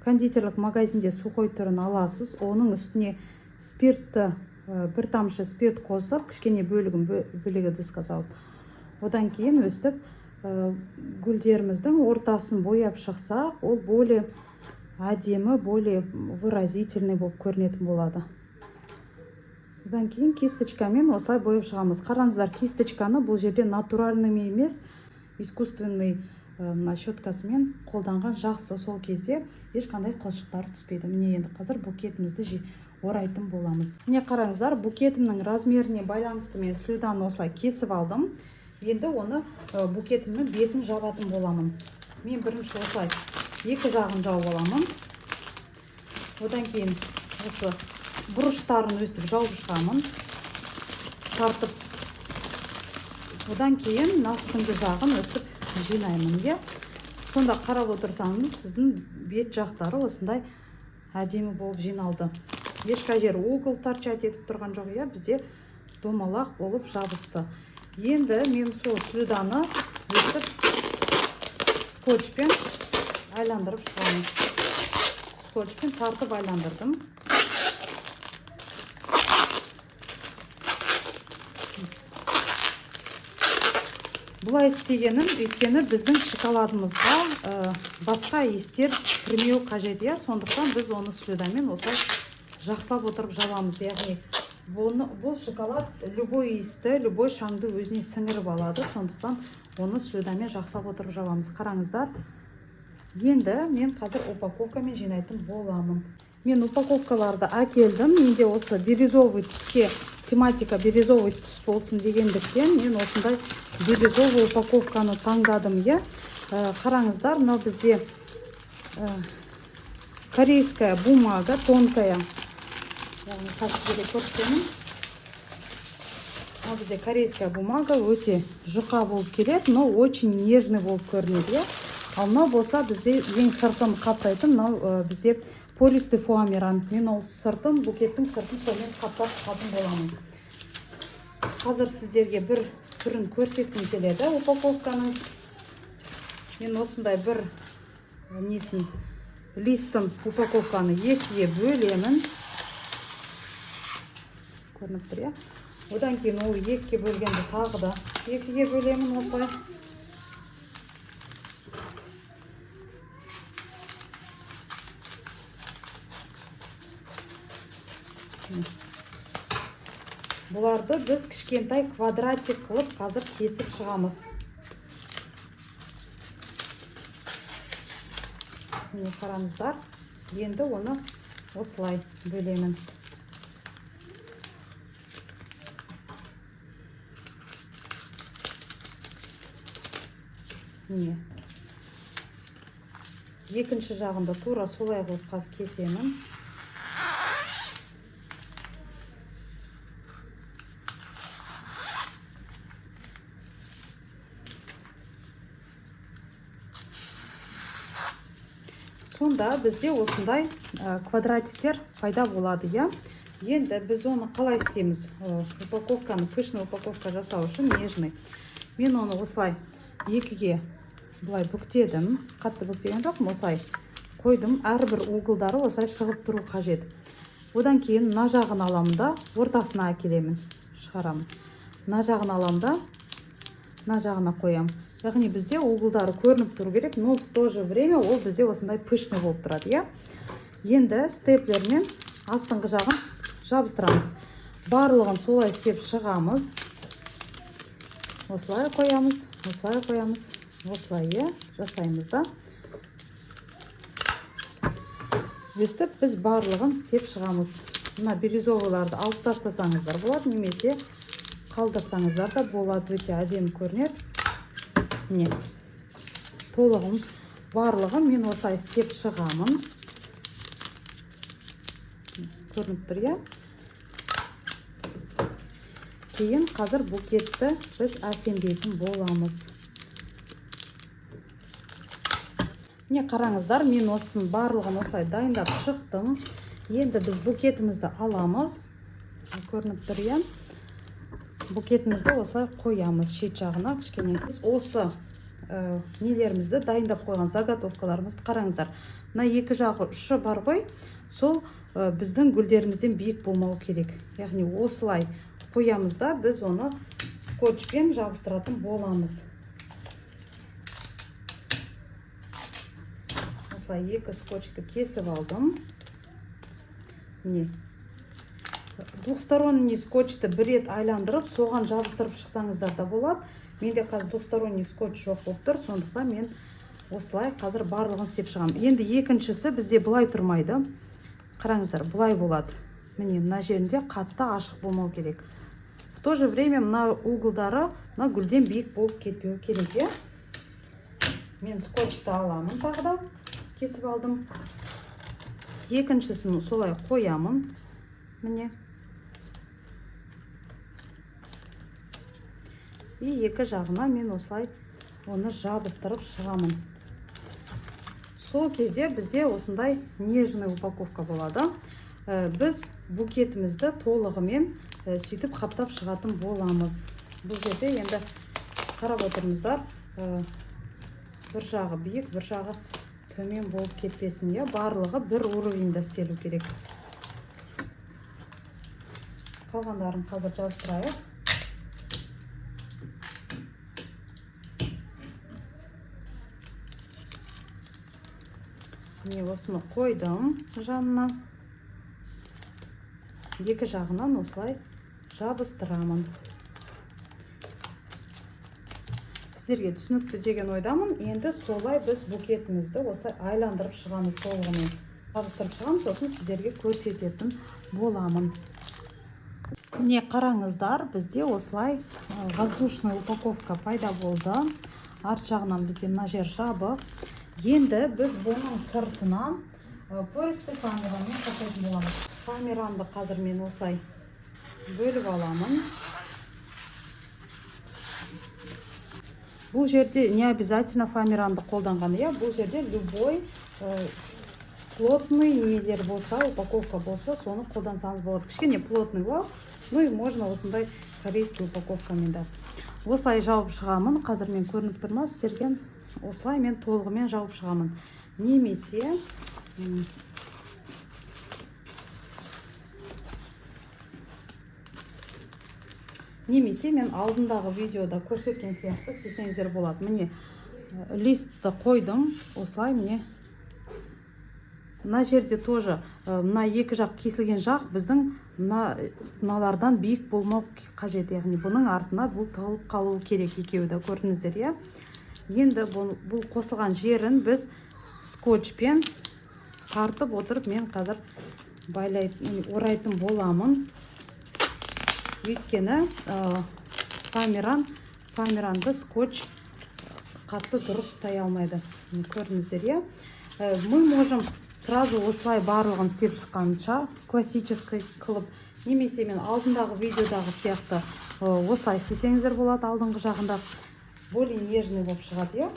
Кондитерлік магазинде сухой түрін аласыз. Оның үстіне спиртті, бір тамшы спирт қосып, кішкене бөлігі дысқа салып. Одан кейін өстіп гүлдеріміздің ортасын бояп шықса, ол более әдемі, более выразительный болып көрінетін болады. Одан кейін кисточкамен осылай бояп шығамыз. Қараңыздар, кисточканы бұл жерде натуральный емес, искусственный щеткасымен қолданған жақсы. Сол кезде ешқандай қылшықтар түспейді. Міне енді қазір букетімізді орайтын боламыз. Міне қараңыздар, букетімнің размеріне байланысты мен слюданы осылай кесіп алдым. Енді оны букетімнің бетін жабатын боламын. Мен бірінші осылай екі жағын жауып аламын. Одан кейін осы бұрыштарын өстіп жауып шығамын. Тартып. Одан кейін үстіңгі жағын өстіп жинаймын. Сонда қарап отырсаңыз, сіздің бет жақтары осындай әдемі болып жиналды. Ешқай жер угол торчать етіп тұрған жоқ, бізде домалақ болып жабысты. Енді мен сол слюданы өстіп скотчпен айландырып шығамын. Скотчпен тартып айландырдым. Бұлай істегенім, өйткені біздің шоколадымызға басқа иістер кірмеу қажет, иә. Сондықтан біз оны слюдамен осылай жақсылап отырып жабамыз. Яғни бұл шоколад любой иісті, любой шаңды өзіне сіңіріп алады. Сондықтан оны слюдамен жақсылап отырып жабамыз. Қараңыздар. Енді мен қазір упаковкамен жинайтын боламын. Мен упаковкаларды әкелдім. Менде осы бирюзовый түске, тематика бирюзовый түс болсын дегендіктен мен осындай бирюзовый упаковканы таңдадым, иә. Қараңыздар, мынау бізде корейская бумага, тонкая. Яғни қасыгере көрсетемін. Мынау бізде корейская бумага өте жұқа болып келеді, но очень нежный болып көрінеді, иә. Ал мынау болса бізде ең сыртын қаптайтын, мынау бізде полистефуамиран. Мен ол сыртын, букеттің сыртын сонымен қаптап шығатын боламын. Қазір сіздерге бір түрін көрсеткім келеді упаковканың. Мен осындай бір несін, листін упаковканы екіге бөлемін. Көрініп тұр, иә. Одан кейін ол екіге бөлгенді тағы да екіге бөлемін осылай. Бұларды біз кішкентай квадратик қылып қазір кесіп шығамыз. Міне қараңыздар. Енді оны осылай бөлемін. Міне. Екінші жағында тура солай қылып қас кесемін. Сонда бізде осындай квадратиктер пайда болады, иә. Енді біз оны қалай істейміз? Упаковканы, пышный упаковка жасау үшін нежный. Мен оны осылай екіге бұлай бүктедім. Қатты бүктеген жоқпын, осылай қойдым. Әрбір углдары осылай шығып тұру қажет. Одан кейін мына жағын аламын да, ортасына әкелемін, шығарамын. Мына жағын аламын да, мына жағына қоямын. Яғни бізде углдары көрініп тұру керек, но в то же время ол бізде осындай пышный болып тұрады, иә. Енді степлермен астыңғы жағын жабыстырамыз. Барлығын солай істеп шығамыз. Осылай қоямыз, осылай қоямыз, осылай, иә, жасаймыз да. Өстіп біз барлығын істеп шығамыз. Мына бирюзовыйларды алып тастасаңыздар болады, немесе қалдырсаңыздар да болады, өте әдемі көрінеді. Міне, толығын, барлығын мен осылай істеп шығамын. Көрініп тұр, иә. Кейін қазір букетті біз әсемдейтін боламыз. Міне қараңыздар, мен осын барлығын осылай дайындап шықтым. Енді біз букетімізді аламыз. Көрініп тұр, иә. Букетімізді осылай қоямыз шет жағына кішкене. Осы нелерімізді дайындап қойған заготовкаларымызды қараңыздар. Мына екі жағы ұшы бар ғой, сол біздің гүлдерімізден биік болмау керек. Яғни осылай қоямыз да, біз оны скотчпен жабыстыратын боламыз. Осылай екі скотчты кесіп алдым. Міне. Двухсторонний скотчты бір рет айландырып, соған жабыстырып шықсаңыздар да болады. Менде қазір двухсторонний скотч жоқ болып тұр, сондықтан мен осылай қазір барлығын істеп шығамын. Енді екіншісі бізде бұлай тұрмайды. Қараңыздар, бұлай болады. Міне, мына жерінде қатты ашық болмау керек. В то же время мына углдары мына гүлден биік болып кетпеу керек, иә. Мен скотчты аламын тағы да, кесіп алдым. Екіншісін солай қоямын. Міне. И екі жағына мен осылай оны жабыстырып шығамын. Сол кезде бізде осындай нежный упаковка болады. Біз букетімізді толығымен сөйтіп қаптап шығатын боламыз. Бұл жерде енді қарап отырыңыздар, бір жағы биік, бір жағы төмен болып кетпесін, иә. Барлығы бір уровеньда істелу керек. Қалғандарын қазір жабыстырайық. Міне осыны қойдым жанына. Екі жағынан осылай жабыстырамын. Сіздерге түсінікті деген ойдамын. Енді солай біз букетімізді осылай айландырып шығамыз толығымен. Жабыстырып шығамыз, сосын сіздерге көрсететін боламын. Міне қараңыздар, бізде осылай воздушный упаковка пайда болды. Арт жағынан бізде мына жер жабық. Енді біз бұның сыртынан пористый фоамиранмен қосатын боламыз. Фоамиранды қазір мен осылай бөліп аламын. Бұл жерде не обязательно фоамиранды қолданған, бұл жерде любой плотный нелер болса, упаковка болса, соны қолдансаңыз болады. Кішкене плотный лав, ну и можно осындай корейский упаковкамен да. Осылай жауып шығамын. Қазір мен көрініп тұрмас, сіздерге осылай мен толығымен жауып шығамын. Немесе мен алдындағы видеода көрсеткен сияқты істесеңіздер болады. Міне листті қойдым. Осылай міне. Мына жерде тоже мына екі жақ кесілген жақ біздің мыналардан биік болмау қажет. Яғни бұның артына бұл тығылып қалуы керек екеуі де, көрдіңіздер. Енді бұл қосылған жерін біз скотчпен тартып отырып мен қазір орайтын боламын. Өйткені фоамиранды скотч қатты дұрыс ұстай алмайды. Көрдіңіздер. Мы можем сразу осылай барлығын істеп шыққанша классический қылып, немесе мен алдындағы видеодағы сияқты осылай істесеңіздер болады. Алдыңғы жағында более нежный болып шығады.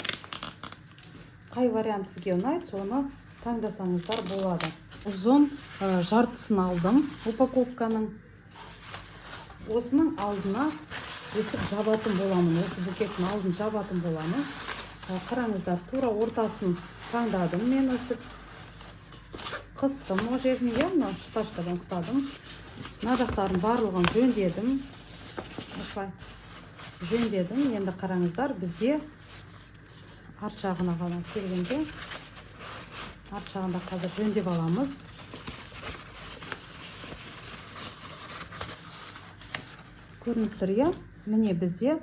Қай вариант сізге ұнайды, соны таңдасаңыздар болады. Ұзын жартысын алдым упаковканың. Осының алдына өстіп жабатын боламын. Осы букеттің алдын жабатын боламын. Қараңыздар, тура ортасын таңдадым. Мен өстіп қыстым. О жеріне шпажкадан ұстадым. Мына жақтарын барлығын жөндедім. Осылай жөндедім. Енді қараңыздар, бізде арт жағына ғана келгенде арт жағында қазір жөндеп аламыз. Көрініп тұр. Міне бізде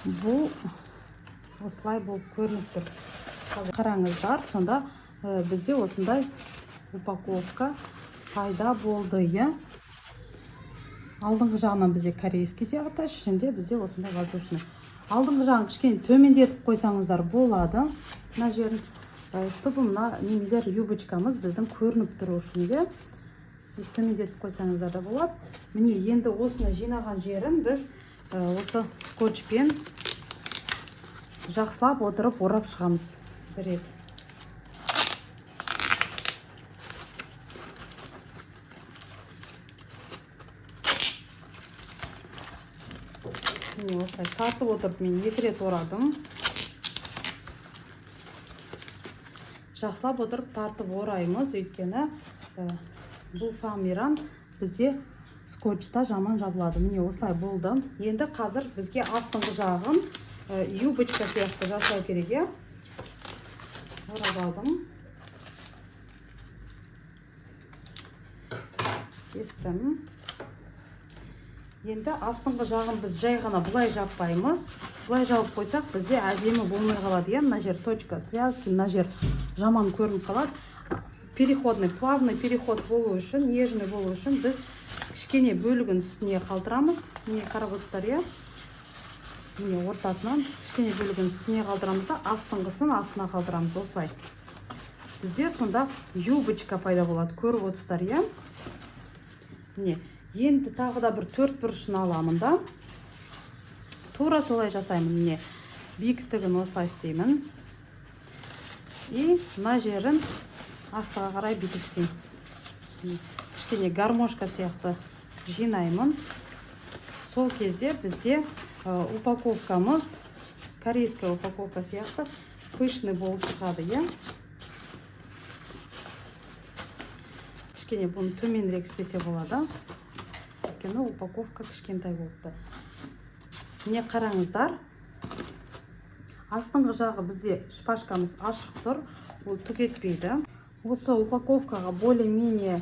бұл осылай болып көрініп тұр. Қараңыздар, сонда бізде осындай упаковка пайда болды. Алдыңғы жағынан бізде корейский сияқты, ішінде бізде осындай воздушный. Алдыңғы жағын кішкене төмендетіп қойсаңыздар болады. Мына жерін, чтобы мына немелер юбочкамыз біздің көрініп тұру үшін төмендетіп қойсаңыздар да болады. Міне енді осыны жинаған жерін біз осы скотчпен жақсылап отырып орап шығамыз бір рет. Міне осылай тартып отырып мен екі рет орадым. Жақсылап отырып тартып ораймыз, өйткені бұл фоамиран бізде скотчта жаман жабылады. Міне осылай болды. Енді қазір бізге астыңғы жағын юбочка сияқты жасау керек. Орап алдым. Кестім. Енді астыңғы жағын біз жай ғана бұлай жаппаймыз. Бұлай жауып қойсақ, бізде әдемі болмай қалады. Мына жер точка связки, мына жер жаман көрініп қалады. Переходный, плавный переход болу үшін, нежный болу үшін біз кішкене бөлігін үстіне қалдырамыз. Міне қарап отырсыздар. Міне ортасынан кішкене бөлігін үстіне қалдырамыз да, астыңғысын астына қалдырамыз. Осылай. Бізде сонда юбочка пайда болады. Көріп отырсыздар. Міне, енді тағы да бір 4 бұрышын аламын да. Тура солай жасаймын. Міне, биіктігін осылай істеймін. И мына жерін астыға қарай бүйтіп істеймін. Кішкене гармошка сияқты жинаймын. Сол кезде бізде упаковкамыз, корейская упаковка сияқты пышный болып шығады. Кішкене бұны төменірек істесе болады. Өйткені упаковка кішкентай болыпты. Міне қараңыздар. Астыңғы жағы бізде шпажкамыз ашық тұр. ол түк етпейді. Осы упаковкаға более-менее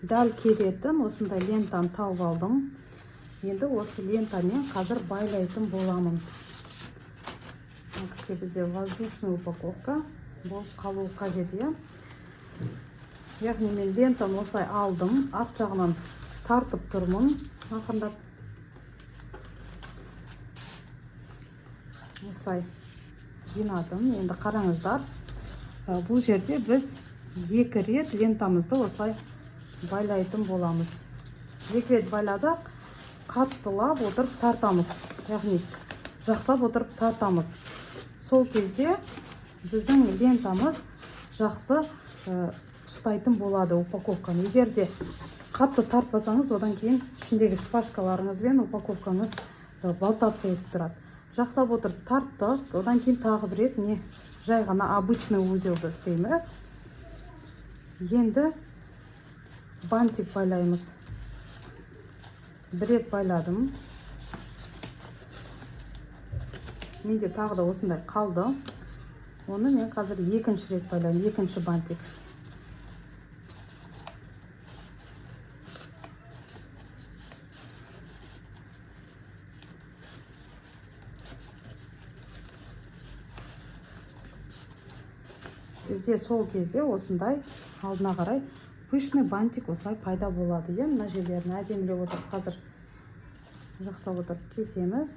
дәл келетін осындай лентаны тауып алдым. Енді осы лентамен қазір байлайтын боламын. Бізде воздушный упаковка болып қалу қажет. Яғни мен лентаны осылай алдым, арт жағынан тартып тұрмын, ақырындап. Осылай жинадым. Енді қараңыздар, бұл жерде біз 2 рет лентамызды осылай байлайтын боламыз. 2 рет байладық, қаттылап отырып тартамыз. Яғни жақсылап отырып тартамыз. Сол кезде біздің лентамыз жақсы ұстайтын болады упаковканы. Егер де қатты тартпасаңыз, одан кейін ішіндегі шпажкаларыңыз бен упаковкаңыз болтаться етіп тұрады. Жақсылап отырып тарттық, одан кейін тағы бір рет жай ғана обычный узелді істейміз. Енді бантик байлаймыз. 1 рет байладым. Менде тағы да осындай қалды. Оны мен қазір 2-ші рет байлаймын, 2-ші бантик. Бізде сол кезде осындай алдына қарай пышный бантик осылай пайда болады. Мына жерлерін әдемілеп отырып, қазір жақсылап отырып кесеміз.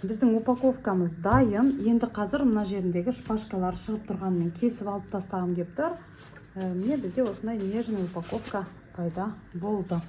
Біздің упаковкамыз дайын. Енді қазір мына жеріндегі шпажкалар шығып тұрғанмен кесіп алып тастағым келіп тұр. Міне бізде осындай нежный упаковка пайда болды.